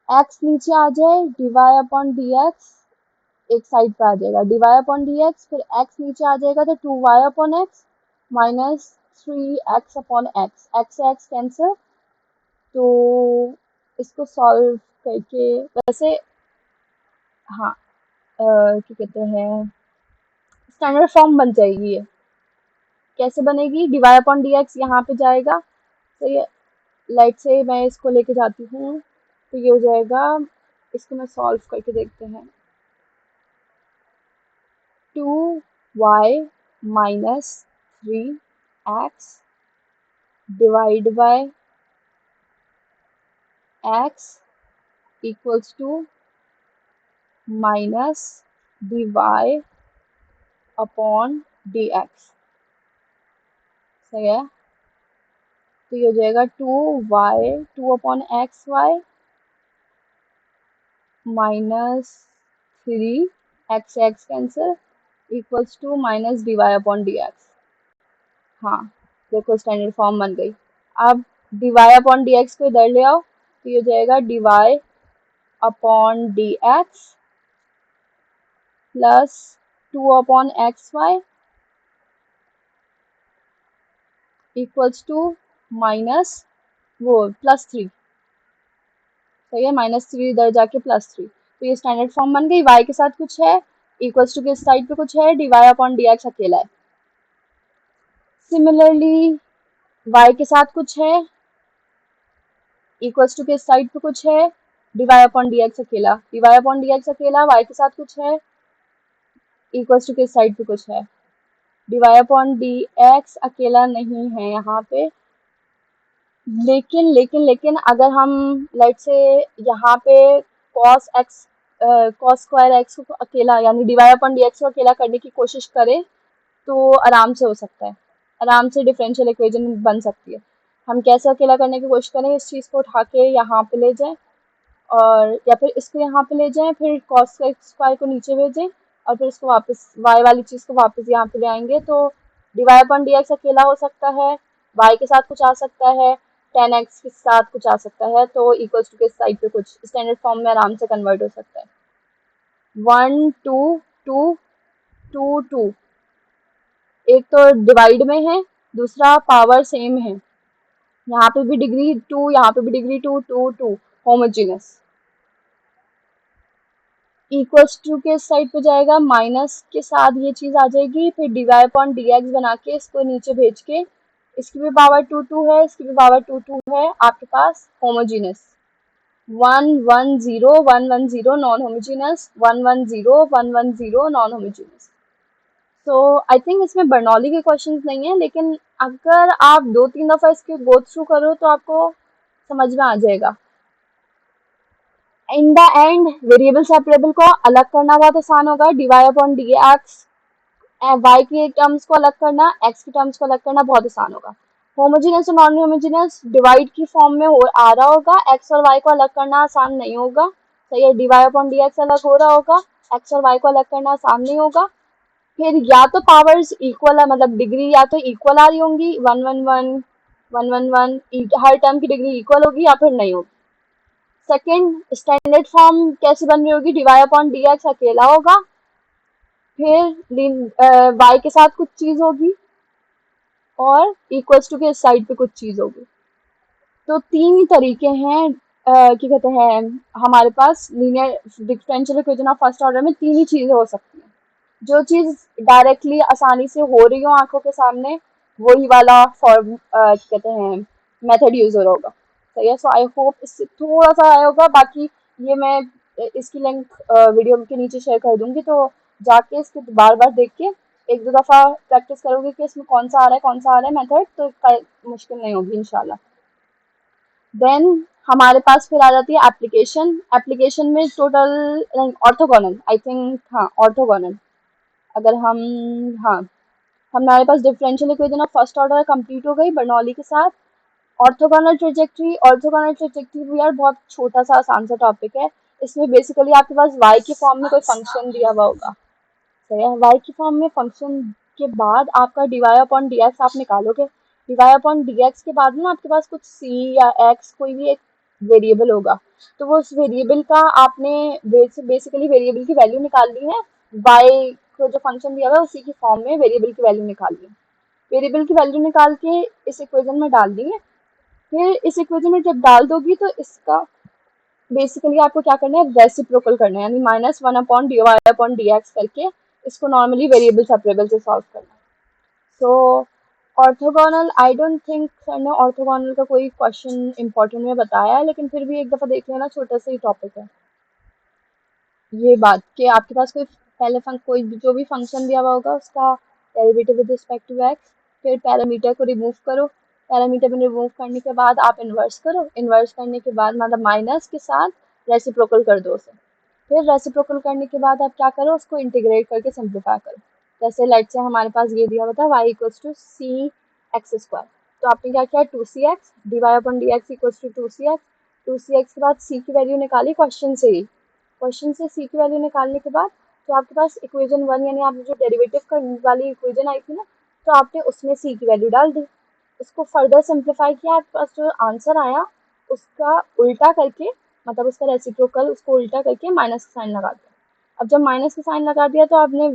x नीचे आ जाए, dy अपॉन dx एक साइड पे आ जाएगा, dy अपॉन dx, फिर x नीचे आ जाएगा तो 2y upon x minus 3x upon x से x कैंसिल। तो इसको सॉल्व करके वैसे, हाँ क्या कहते हैं, स्टैंडर्ड फॉर्म बन जाएगी ये। कैसे बनेगी, dy अपॉन dx यहाँ पे जाएगा, तो ये लाइट से मैं इसको लेके जाती हूँ, तो ये हो जाएगा, इसको मैं सॉल्व करके देखते हैं, 2y minus 3x divide by x equals to minus dy upon dx, सही है, तो ये हो जाएगा 2 upon x y minus 3 x cancel equals to minus dy upon dx। हाँ देखो स्टैंडर्ड फॉर्म बन गई। अब dy अपॉन dx को इधर ले आओ, तो ये हो जाएगा dy upon dx plus 2 upon x y equals to minus वो प्लस 3, सही है, -3 इधर जाके +3, तो ये स्टैंडर्ड फॉर्म बन गई। y के साथ कुछ है, इक्वल्स टू के साइड पे कुछ है, dy अपॉन dx अकेला है। सिमिलरली y के साथ कुछ है, इक्वल्स टू के साइड पे कुछ है, dy अपॉन dx अकेला, dy अपॉन dx अकेला, y के साथ कुछ है, इक्वल्स टू के साइड पे कुछ है, dy अपॉन dx अकेला नहीं है यहाँ पे, लेकिन अगर हम लेट से यहाँ पे cos स्क्वायर एक्स को अकेला यानी dy अपॉन dx को अकेला करने की कोशिश करें तो आराम से हो सकता है, आराम से डिफरेंशियल इक्वेशन बन सकती है। हम कैसे अकेला करने की कोशिश करें, इस चीज़ को उठा के यहाँ पे ले जाएं और या फिर इसको यहाँ पे ले जाएं, फिर cos स्क्वायर को नीचे भेजें और फिर इसको वापस y वाली चीज़ को वापस यहाँ पे ले आएंगे तो dy अपॉन dx अकेला हो सकता है, y के साथ कुछ आ सकता है, tan x के साथ कुछ आ सकता है, तो इक्वल्स टू के साइड पे कुछ स्टैंडर्ड फॉर्म में आराम से कन्वर्ट हो सकता है। 1 2 2 2 2 एक तो डिवाइड में है, दूसरा पावर सेम है, यहाँ पे भी डिग्री 2 यहाँ पे भी डिग्री 2 2 2 होमोजेनस। इक्वल्स टू के साइड पे जाएगा, माइनस के साथ ये चीज आ जाएगी, फिर dy अपॉन dx बना के इसको नीचे भेज के इसकी भी पावर 2 2 है, इसकी भी पावर 2 2 है, आपके पास homogeneous 1 1 0 1 1 0 non homogeneous 1 1 0 1 1 0 non homogeneous. तो आई थिंक इसमें बर्नौली के क्वेश्चंस नहीं है, लेकिन अगर आप 2-3 दफा इसके गो थ्रू करो तो आपको समझ में आ जाएगा। In the end variable separable को अलग करना बहुत आसान होगा, dy अपॉन dx y के टर्म्स को अलग करना, x के टर्म्स को अलग करना बहुत आसान होगा। होमोजेनस और नॉन होमोजेनस डिवाइड की फॉर्म में आ रहा होगा, x और y को अलग करना आसान नहीं होगा, सही है, dy अपॉन dx अलग हो रहा होगा, x और y को अलग करना आसान नहीं होगा। फिर या तो पावर्स इक्वल है, मतलब डिग्री या तो इक्वल आ रही होंगी, 1 1 1 1 1 1 हर टर्म की डिग्री इक्वल होगी या फिर नहीं होगी। सेकेंड स्टैंडर्ड फॉर्म कैसे बन रही होगी, dy अपॉन dx अकेला होगा, फिर y के साथ कुछ चीज होगी और इक्वल्स टू के साइड पे कुछ चीज होगी। तो तीन ही तरीके हैं, क्या कहते हैं, हमारे पास linear differential equation of first order में तीन ही चीजें हो सकती हैं। जो चीज डायरेक्टली आसानी से हो रही हो आंखों के सामने, वही वाला फॉर्म कहते हैं मेथड यूज हो रहा होगा, सही है। सो आई होप इससे थोड़ा सा आया होगा, बाकी ये मैं इसकी लिंक वीडियो के नीचे शेयर कर दूंगी, तो जाके इसको बार बार देख के एक दो दफा प्रैक्टिस करोगे कि इसमें कौन सा आ रहा है कौन सा आ रहा है मेथड, तो मुश्किल नहीं होगी इंशाल्लाह। देन हमारे पास फिर आ जाती है एप्लीकेशन। एप्लीकेशन में टोटल ऑर्थोगोनल, आई थिंक, हाँ ऑर्थोगोनल, अगर हम, हाँ हमारे पास differential equation of first order complete हो गई बर्नौली के साथ। ऑर्थोगोनल ट्रेजेक्टरी, ऑर्थोगोनल ट्रेजेक्टरी भी यार बहुत छोटा सा आसान सा टॉपिक है। इसमें बेसिकली आपके पास y के फॉर्म में कोई फंक्शन दिया हुआ होगा, सही है, y के फॉर्म में फंक्शन के बाद आपका dy अपॉन dx आप निकालोगे, dy अपॉन dx के बाद ना आपके पास कुछ c या x कोई भी एक वेरिएबल होगा, तो वो उस वेरिएबल का आपने बेसिकली वेरिएबल की वैल्यू निकालनी है, y को जो फंक्शन दिया हुआ है उसी की फॉर्म में वेरिएबल की वैल्यू निकालनी है, वेरिएबल की वैल्यू निकाल के इस इक्वेशन में डाल दी है। फिर इस इक्वेशन में जब डाल दोगी तो इसका बेसिकली आपको क्या करना है, रेसिप्रोकल करना है, यानी -1 अपॉन dy अपॉन dx करके इसको नॉर्मली वेरिएबल सेपरेबल से सॉल्व करना है। So orthogonal, I don't think sir ने ऑर्थोगोनल का कोई क्वेश्चन इंपॉर्टेंट में बताया है, लेकिन फिर भी एक दफ़ा देख लेना, छोटा सा ही टॉपिक है ये बात कि आपके पास कोई पहले कोई जो भी फंक्शन दिया हुआ होगा उसका derivative with respect to x, फिर पैरामीटर को रिमूव करो, पैरामीटर में रिमूव करने के बाद आप इन्वर्स करो, इन्वर्स करने के बाद मतलब माइनस के साथ रेसिप्रोकल कर दो उसे, फिर रेसिप्रोकल करने के बाद आप क्या करो, उसको इंटीग्रेट करके सिंप्लीफाई करो। जैसे लेट से हमारे पास ये दिया हुआ था y equals to c x square, तो आपने क्या किया, 2cx dy upon dx equals to 2cx, 2cx के बाद c की वैल्यू निकाली क्वेश्चन से ही, क्वेश्चन से c की वैल्यू निकालने के बाद तो आपके पास इक्वेशन 1 यानी आपने जो डेरिवेटिव का वाली इक्वेशन आई थी ना, तो आपने उसमें c की वैल्यू डाल दी, उसको फर्दर सिंप्लीफाई किया, आपके पास जो आंसर आया उसका उल्टा करके, मतलब उसका रेसिप्रोकल उसको उल्टा करके माइनस का साइन लगा दिया। अब जब माइनस का साइन लगा दिया तो आपने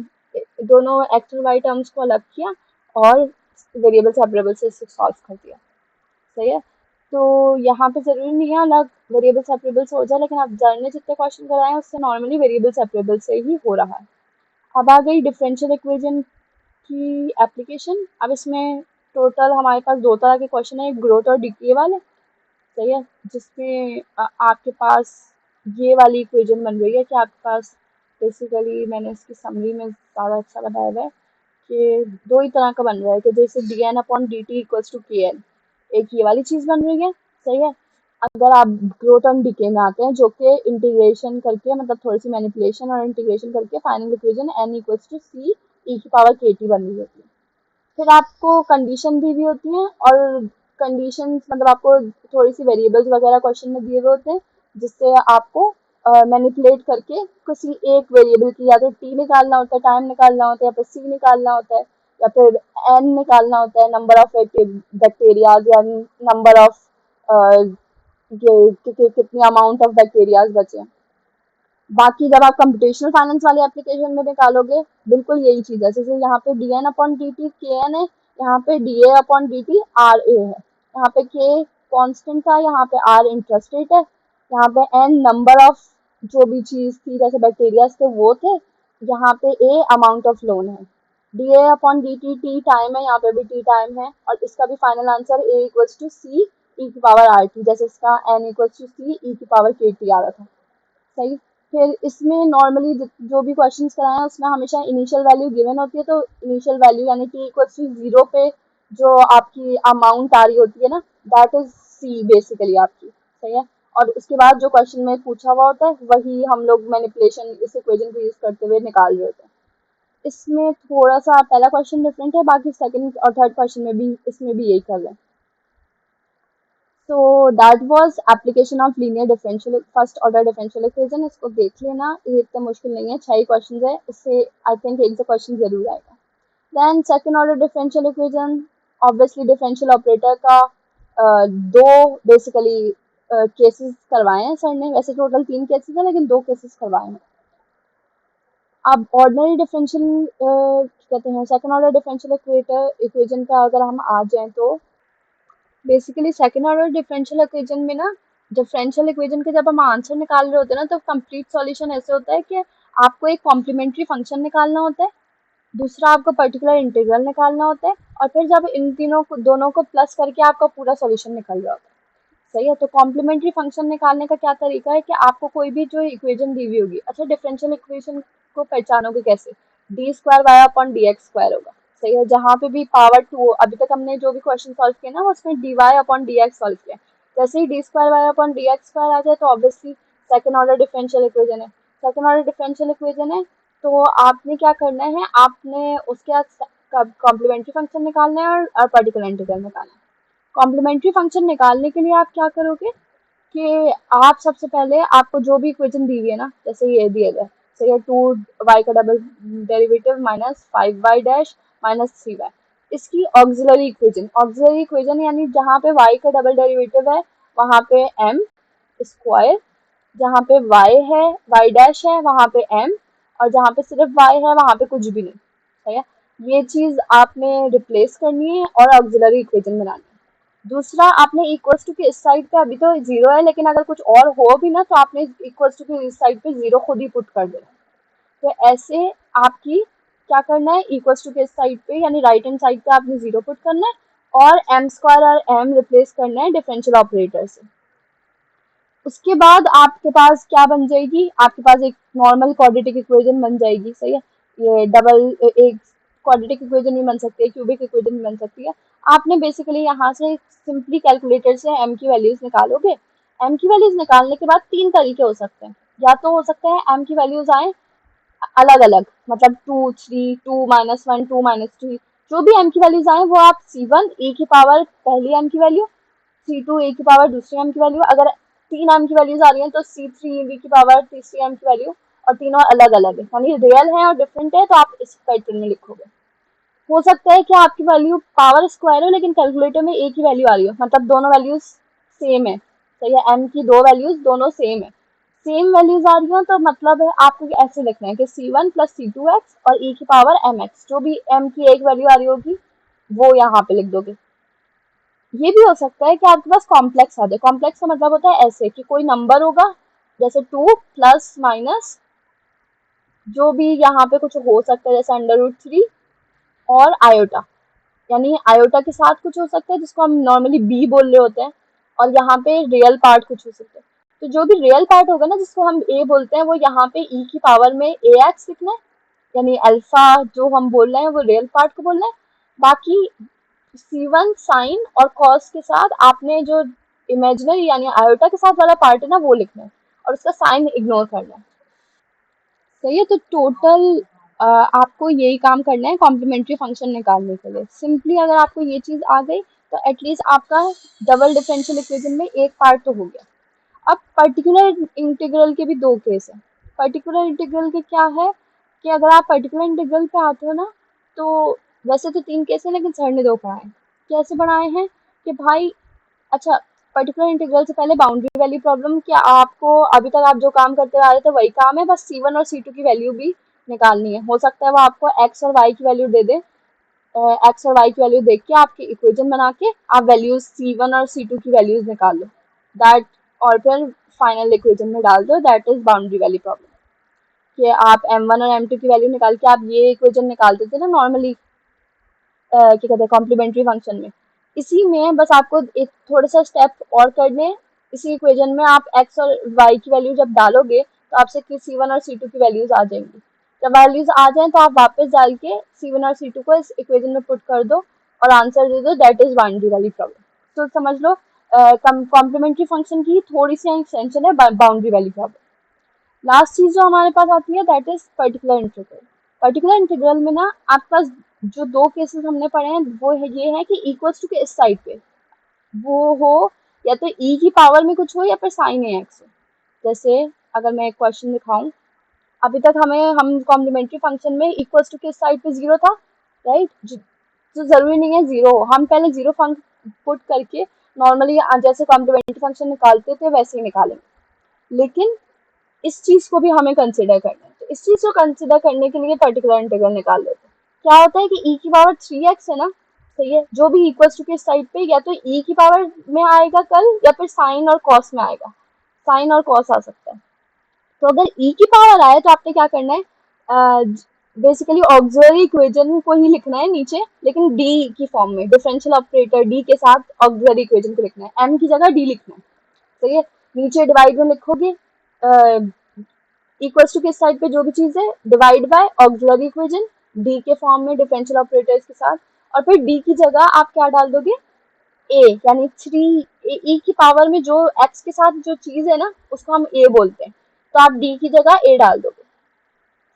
दोनों एक्स और वाई टर्म्स को अलग किया और वेरिएबल सेपरेबल से इसे सॉल्व कर दिया, सही है। तो यहाँ पे जरूरी नहीं है अलग वेरिएबल सेपरेबल से हो जाए, लेकिन अब जर ने जितने क्वेश्चन कराए हैं उससे नॉर्मली वेरिएबल सेपरेबल से ही हो रहा है। अब आ गई डिफरेंशियल इक्वेशन की एप्लीकेशन। अब इसमें टोटल हमारे पास दो तरह के क्वेश्चन है, ग्रोथ और डिके वाले, सही है, जिसमें आपके पास ये वाली इक्वेशन बन रही है कि आपके पास बेसिकली, मैंने इसकी समरी में ज़्यादा अच्छा बताया हुआ है कि दो ही तरह का बन रहा है कि जैसे dn upon dt equals to kn, एक ये वाली चीज बन रही है, सही है। अगर आप ग्रोथ ऑन डिके में आते हैं जो कि इंटीग्रेशन करके मतलब थोड़ी सी मैनिपुलेशन और इंटीग्रेशन करके final equation n equals to c e की पावर kt बन रही होती है। फिर आपको कंडीशन दी हुई होती हैं और कंडीशन मतलब आपको थोड़ी सी वेरिएबल्स वगैरह क्वेश्चन में दिए हुए होते हैं जिससे आपको मैनिपुलेट करके किसी एक वेरिएबल की या तो टी निकालना होता है, टाइम निकालना होता है, या फिर सी निकालना होता है, या फिर एन निकालना होता है, नंबर ऑफ बैक्टीरियाज या नंबर ऑफ कितनी अमाउंट ऑफ बैक्टीरियाज बचे हैं। बाकी जब आप कंप्यूटेशनल फाइनेंस वाले एप्लीकेशन में निकालोगे बिल्कुल यही चीज है, जैसे यहाँ पे D N upon D T के एन है, यहाँ पे D A upon D T R A है, यहाँ पे के कॉन्स्टेंट था, यहाँ पे आर इंटरेस्ट रेट है, यहाँ पे एन नंबर ऑफ जो भी चीज थी जैसे बैक्टीरिया थे वो थे, यहाँ पे ए अमाउंट ऑफ लोन है, D A upon D T T time है, यहाँ पे भी टी टाइम है, और इसका भी final answer A equals to C E की पावर आर टी, जैसे इसका N equals to C E की पावर के टी आ रहा था, सही। फिर इसमें नॉर्मली जो भी क्वेश्चंस कराए हैं उसमें हमेशा इनिशियल वैल्यू गिवन होती है, तो इनिशियल वैल्यू यानी टी इक्वल्स टू जीरो पे जो आपकी अमाउंट आ रही होती है ना, दैट इज सी बेसिकली आपकी, सही है। और उसके बाद जो क्वेश्चन में पूछा हुआ होता है वही हम लोग मैनिपुलेशन इस इक्वेशन को यूज करते हुए निकाल रहे होते हैं। इसमें थोड़ा सा पहला क्वेश्चन डिफरेंट है, बाकी सेकंड और थर्ड क्वेश्चन में भी इसमें भी यही कर रहे हैं। So that was application of linear differential first order differential equation। इसको देख लेना, ये इतना मुश्किल नहीं है, 6 ही क्वेश्चन है, इससे आई थिंक एक दो क्वेश्चन जरूर आएगा। Then second order differential equation, obviously differential operator का दो बेसिकली केसेस करवाए हैं सर ने, वैसे टोटल 3 केसेस है लेकिन 2 केसेस करवाए हैं। अब ऑर्डिनरी डिफरेंशियल कहते हैं सेकंड ऑर्डर डिफरेंशियल इक्वेशन का अगर हम आ जाएं तो basically second order differential equation में ना, डिफरेंशियल इक्वेशन के जब हम आंसर निकाल रहे होते हैं ना तो कंप्लीट सॉल्यूशन ऐसे होता है कि आपको एक कॉम्प्लीमेंट्री फंक्शन निकालना होता है, दूसरा आपको पर्टिकुलर इंटीग्रल निकालना होता है, और फिर जब इन तीनों को दोनों को प्लस करके आपका पूरा सॉल्यूशन निकल रहा होता है, सही है। तो कॉम्प्लीमेंट्री फंक्शन निकालने का क्या तरीका है कि आपको कोई भी जो इक्वेशन दी हुई होगी, अच्छा डिफरेंशियल इक्वेशन को पहचानोगे कैसे, d square Y upon D x square होगा, सही है। जहाँ पे भी पावर टू अभी तक हमने जो भी क्वेश्चन सॉल्व किया ना उसमें D Y upon D X solve किया, जैसे ही D square Y upon D x square आ जाए तो obviously second order differential equation है, सेकंड ऑर्डर डिफरेंशियल इक्वेशन है। तो आपने क्या करना है, आपने उसके कॉम्प्लीमेंट्री फंक्शन निकालना है और पर्टिकुलर इंटीग्रल निकालना है। कॉम्प्लीमेंट्री फंक्शन निकालने के लिए आप क्या करोगे कि आप सबसे पहले आपको जो भी इक्वेशन दी हुई है ना, जैसे ये दिए गए, सही है, 2y का double derivative minus 5y dash minus 3y, इसकी ऑक्सिलरी इक्वेशन यानी जहाँ पे y का डबल डेरिवेटिव है वहाँ पे m स्क्वायर, जहाँ पे y है y डैश है वहाँ पे m, और जहाँ पे सिर्फ y है वहाँ पे कुछ भी नहीं, सही है। ये चीज आपने रिप्लेस करनी है और ऑक्सिलरी इक्वेशन बनानी है। दूसरा आपने इक्वल्स टू की इस साइड पे अभी तो जीरो है लेकिन अगर कुछ और हो भी ना तो आपने इक्वल्स टू की इस साइड पे जीरो खुद ही पुट कर देना। तो ऐसे आपकी क्या करना है, इक्वल्स टू के इस साइड पे यानी राइट हैंड साइड पे आपने जीरो पुट करना है और एम स्क्वायर और एम रिप्लेस करना है डिफरेंशियल ऑपरेटर से। उसके बाद आपके पास क्या बन जाएगी, आपके पास एक नॉर्मल क्वाड्रेटिक इक्वेशन बन जाएगी, सही है। ये डबल एक क्वाड्रेटिक इक्वेशन नहीं बन सकती है, क्यूबिक इक्वेशन नहीं बन सकती है। आपने बेसिकली यहाँ से सिंपली कैलकुलेटर से एम की वैल्यूज निकालोगे। एम की वैल्यूज निकालने के बाद 3 तरीके हो सकते हैं, या तो हो सकता है एम की वैल्यूज आए अलग अलग, मतलब 2 3 2 माइनस 1 2 माइनस 3, जो भी एम की वैल्यूज आए वो आप C1 ए की पावर पहली एम की वैल्यू, C2 ए की पावर दूसरी एम की वैल्यू, अगर 3 एम की वैल्यूज आ रही हैं तो C3 बी की पावर तीसरी एम की वैल्यू, और तीनों अलग अलग है यानी रियल है और डिफरेंट है तो आप इस पैटर्न में लिखोगे। हो सकता है कि आपकी वैल्यू पावर स्क्वायर हो लेकिन कैलकुलेटर में एक ही वैल्यू आ रही हो, मतलब दोनों वैल्यूज सेम है, सही है, एम की दो वैल्यूज दोनों सेम है, सेम वैल्यूज आ रही हो तो मतलब है आपको ऐसे लिखना है कि C1 प्लस C2x और e की पावर mx, जो भी m की एक वैल्यू आ रही होगी वो यहाँ पे लिख दोगे। ये भी हो सकता है कि आपके पास कॉम्प्लेक्स आ जाए, कॉम्प्लेक्स का मतलब होता है ऐसे कि कोई नंबर होगा जैसे 2 प्लस माइनस जो भी यहाँ पे कुछ हो सकता है जैसे √3 और आयोटा, यानी आयोटा के साथ कुछ हो सकता है जिसको हम नॉर्मली बी बोल रहे होते हैं, और यहाँ पे रियल पार्ट कुछ हो सकता है। तो जो भी रियल पार्ट होगा ना जिसको हम ए बोलते हैं वो यहाँ पे ई की पावर में ए एक्स लिखना है, यानी अल्फा जो हम बोल रहे हैं वो रियल पार्ट को बोल रहे हैं। बाकी C1 साइन और कॉस के साथ आपने जो इमेजिनरी यानी आयोटा के साथ वाला पार्ट है ना वो लिखना है, और उसका साइन इग्नोर करना है। सही है, तो टोटल आपको यही काम करना है कॉम्प्लीमेंट्री फंक्शन निकालने के लिए। सिंपली अगर आपको ये चीज़ आ गई तो एटलीस्ट आपका डबल डिफरेंशियल इक्वेशन में एक पार्ट तो हो गया। अब पर्टिकुलर इंटीग्रल के भी दो केस हैं। पर्टिकुलर इंटीग्रल के क्या है कि अगर आप पर्टिकुलर इंटीग्रल पे आते हो ना, तो वैसे तो तीन केस हैं लेकिन सर ने दो पढ़ाए। कैसे बनाए हैं कि भाई, अच्छा, पर्टिकुलर इंटीग्रल से पहले बाउंड्री वैल्यू प्रॉब्लम, क्या आपको अभी तक आप जो काम करते आ रहे थे वही काम है, बस C1 और C2 की वैल्यू भी निकालनी है। हो सकता है वो आपको x और y की वैल्यू दे दे, एक्स और वाई की वैल्यू देख के आपकी इक्वेशन बना के आप वैल्यूज C1 और C2 की वैल्यूज निकाल लो, दैट, और फिर फाइनल इक्वेशन में डाल दो, that is boundary value problem. कि आप M1 और M2 की वैल्यू निकाल के आप ये इक्वेशन निकालते थे ना नॉर्मली, क्या कहते हैं, कॉम्प्लीमेंट्री फंक्शन में। इसी में बस आपको एक थोड़ा सा स्टेप और करने हैं। इसी इक्वेशन में आप x और y की वैल्यू जब डालोगे तो आपसे C1 और C2 की वैल्यूज आ जाएंगी। जब वैल्यूज आ जाएं तो आप वापस डाल के C1 और C2 को इस इक्वेशन में पुट कर दो और आंसर दे दो, that is boundary value problem. तो समझ लो कॉम्प्लीमेंट्री फंक्शन की थोड़ी सी एक्सटेंशन है बाउंड्री वैल्यू प्रॉब्लम। लास्ट चीज जो हमारे पास आती है that is particular integral. Particular integral में ना आपका जो दो केसेस हमने पढ़े हैं वो है, ये है कि इक्वल्स टू के इस साइड पे वो हो या तो e की पावर में कुछ हो या फिर साइन ए एक्स हो। जैसे अगर मैं एक क्वेश्चन दिखाऊं, अभी तक हम कॉम्प्लीमेंट्री फंक्शन में इक्वल्स टू के इस साइड पे जीरो था, राइट। तो जरूरी नहीं है जीरो हो, हम पहले जीरो पुट करके नॉर्मली जैसे कॉम्प्लीमेंट्री फंक्शन निकालते थे वैसे ही निकालेंगे। लेकिन इस चीज को भी हमें कंसिडर करना है, तो इस चीज को कंसिडर करने के लिए पर्टिकुलर इंटीग्रल निकाल लेते हैं। क्या होता है कि e की पावर 3x है ना, सही है, जो भी इक्वल्स टू के साइड पे या तो e की पावर में आएगा कल या फिर साइन और कॉस में आएगा, साइन और कॉस आ सकता है। तो अगर e की पावर आए तो आपने क्या करना है, बेसिकली ऑक्सिलरी इक्वेशन को ही लिखना है नीचे, लेकिन d की फॉर्म में, डिफरेंशियल ऑपरेटर d के साथ ऑक्सिलरी इक्वेशन को लिखना है, m की जगह d लिखना है। सही है, नीचे डिवाइड में लिखोगे इक्वल्स टू के साइड पे जो भी चीज है divide by auxiliary equation D के फॉर्म में डिफरेंशियल ऑपरेटर्स के साथ, और फिर डी की जगह आप क्या डाल दोगे, ए, यानी थ्री ई की पावर में जो एक्स के साथ जो चीज है ना उसको हम ए बोलते हैं, तो आप डी की जगह ए डाल दोगे।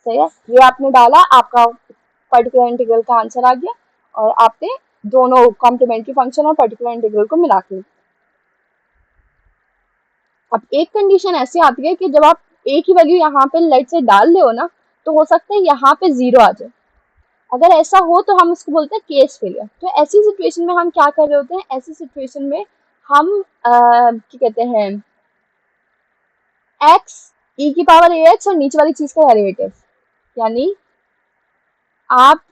सही है, ये आपने डाला, आपका पर्टिकुलर इंटीग्रल का आंसर आ गया, और आपने दोनों कॉम्प्लीमेंट्री फंक्शन और पर्टिकुलर इंटीग्रल को मिला के। अब एक कंडीशन ऐसी आती है कि जब आप ए की वैल्यू यहाँ पे लेट से डाल रहे हो ना, तो हो सकता है यहाँ पे जीरो आ जाए। अगर ऐसा हो तो हम उसको बोलते हैं केस फेलियर। तो ऐसी सिचुएशन में हम क्या कर रहे होते हैं, ऐसी सिचुएशन में हम क्या कहते हैं, एक्स ई की पावर ए एक्स और नीचे वाली चीज का डेरिवेटिव, यानी आप,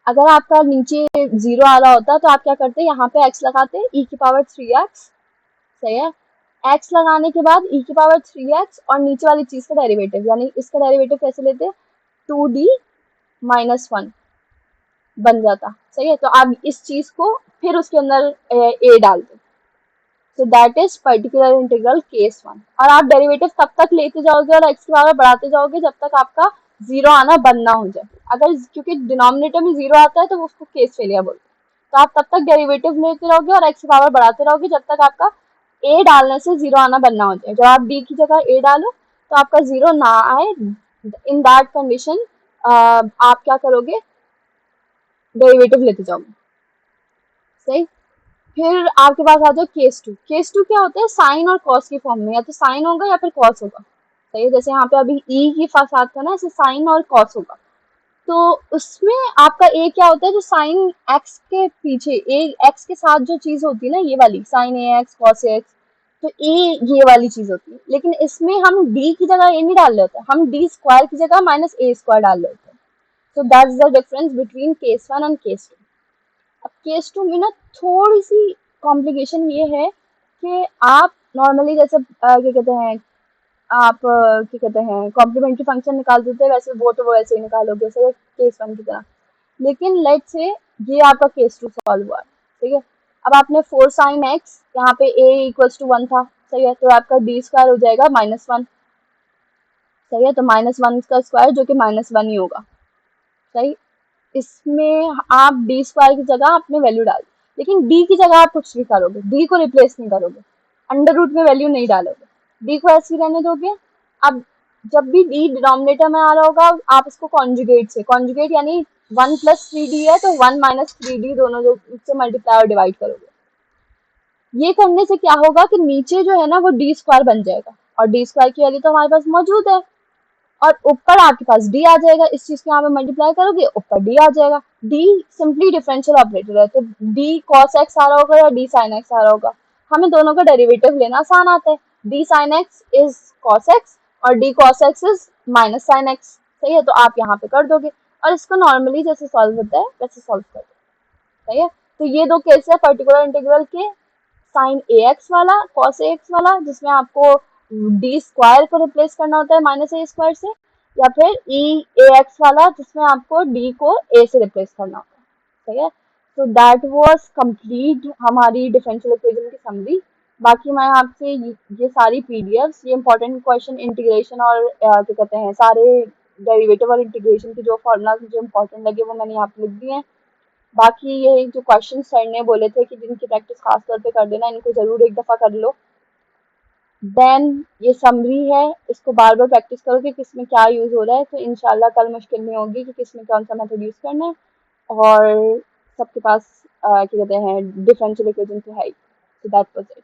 अगर आपका नीचे जीरो आ रहा होता तो आप क्या करते, यहाँ पे एक्स लगाते, ई की पावर 3x। सही है, एक्स लगाने के बाद ई की पावर 3x और नीचे वाली चीज का डेरिवेटिव, यानी इसका डेरिवेटिव कैसे लेते, 2D-1 बन जाता। सही है, तो आप इस चीज को फिर उसके अंदर ए डाल दो, तो that is particular integral case 1। और आप डेरिवेटिव तब तक लेते जाओगे और एक्स की पावर बढ़ाते जाओगे जब तक आपका जीरो आना बंद ना हो जाए। अगर क्योंकि डिनोमिनेटर में जीरो आता है तो उसको केस फेलियर बोलते हैं। तो आप तब तक डेरिवेटिव लेते रहोगे और एक्स की पावर बढ़ाते रहोगे जब तक आपका ए डालने से जीरो आना बंद ना हो जाए। जब आप डी की जगह ए डालो तो आपका जीरो ना आए, इन दैट कंडीशन आप क्या करोगे, डेरिवेटिव लेते जाओगे। सही, फिर आपके पास आ जाओ केस टू। केस टू क्या होता है, साइन और कॉस की फॉर्म में, या तो साइन होगा या फिर कॉस होगा। सही है, जैसे यहाँ पे अभी ई की साथ था ना, ऐसे साइन और कॉस होगा। तो उसमें आपका ए क्या होता है, जो साइन एक्स के पीछे, ए एक्स के साथ जो चीज होती है ना, ये वाली sign A x cos A x, तो ए ये वाली चीज होती है। लेकिन इसमें हम डी की जगह ए नहीं डाल रहे होते, हम डी स्क्वायर की जगह माइनस ए स्क्वायर डाल रहे होते हैं। तो that's the difference between case 1 and case 2। अब केस 2 में ना थोड़ी सी कॉम्प्लिकेशन ये है कि आप नॉर्मली जैसे क्या कहते हैं, आप क्या कहते हैं कॉम्प्लीमेंट्री फंक्शन निकाल देते हैं, वैसे वो तो वो ऐसे ही निकालोगे जैसे केस 1 की तरह। लेकिन लेट से ये आपका केस 2 सॉल्व हुआ, ठीक है। अब आपने 4 साइन एक्स, यहाँ पे a इक्वल्स टू 1 था, सही है, तो आपका डी स्क्वायर हो जाएगा -1। सही है, तो -1 का स्क्वायर जो कि -1 ही होगा। सही, इसमें आप डी स्क्वायर की जगह आपने वैल्यू डाल दी, लेकिन डी की जगह आप कुछ भी करोगे, डी को रिप्लेस नहीं करोगे, अंडर रूट में वैल्यू नहीं डालोगे, डी को ऐसे ही रहने दोगे। अब जब भी डी डिनोमिनेटर में आ रहा होगा, आप इसको कॉन्जुगेट से, कॉन्जुगेट यानी 1 + 3d है तो 1 - 3d दोनों से मल्टीप्लाई और डिवाइड करोगे। ये करने से क्या होगा कि नीचे जो है ना वो डी स्क्वायर बन जाएगा, और डी स्क्वायर की वैल्यू तो हमारे पास मौजूद है, और ऊपर आपके पास डी आ जाएगा, इस चीज को यहाँ पे मल्टीप्लाई करोगे ऊपर डी आ जाएगा। डी सिंपली डिफरेंशियल ऑपरेटर है, तो डी कॉस एक्स आ रहा होगा या डी साइन एक्स आ रहा होगा, हमें दोनों का डेरिवेटिव लेना आसान आता है। D sine X is cos X और D cos X is minus sine X. सही है, तो आप यहाँ पे कर दोगे और इसको नॉर्मली जैसे सॉल्व होता है वैसे सॉल्व कर दो। सही है, तो ये दो केस है पर्टिकुलर इंटीग्रल के, साइन ए एक्स वाला, कॉस ए एक्स वाला, जिसमें आपको डी स्क्वायर को रिप्लेस करना होता है -a² से, या फिर ई ए एक्स वाला जिसमें आपको डी को ए से रिप्लेस करना होता है। ठीक है, तो दैट वाज कंप्लीट हमारी डिफरेंशियल इक्वेशन की समरी। बाकी मैं आपसे ये सारी पीडीएफ्स, ये इंपॉर्टेंट क्वेश्चन, इंटीग्रेशन और क्या कहते हैं सारे डेरिवेटिव और इंटीग्रेशन के जो फॉर्मूलाज मुझे इंपॉर्टेंट लगे वो मैंने यहाँ पे लिख दिए हैं। बाकी ये जो क्वेश्चन सर ने बोले थे कि जिनकी प्रैक्टिस खास तौर पे कर देना, इनको जरूर एक दफ़ा कर लो। देन ये समरी है, इसको बार बार प्रैक्टिस करो कि किस में क्या यूज़ हो रहा है, तो इंशाल्लाह कल मुश्किल नहीं होगी कि किस में कौन सा मेथड यूज़ करना है। और सबके पास क्या कहते हैं डिफरेंशियल इक्वेशन तो है ही। So that was it.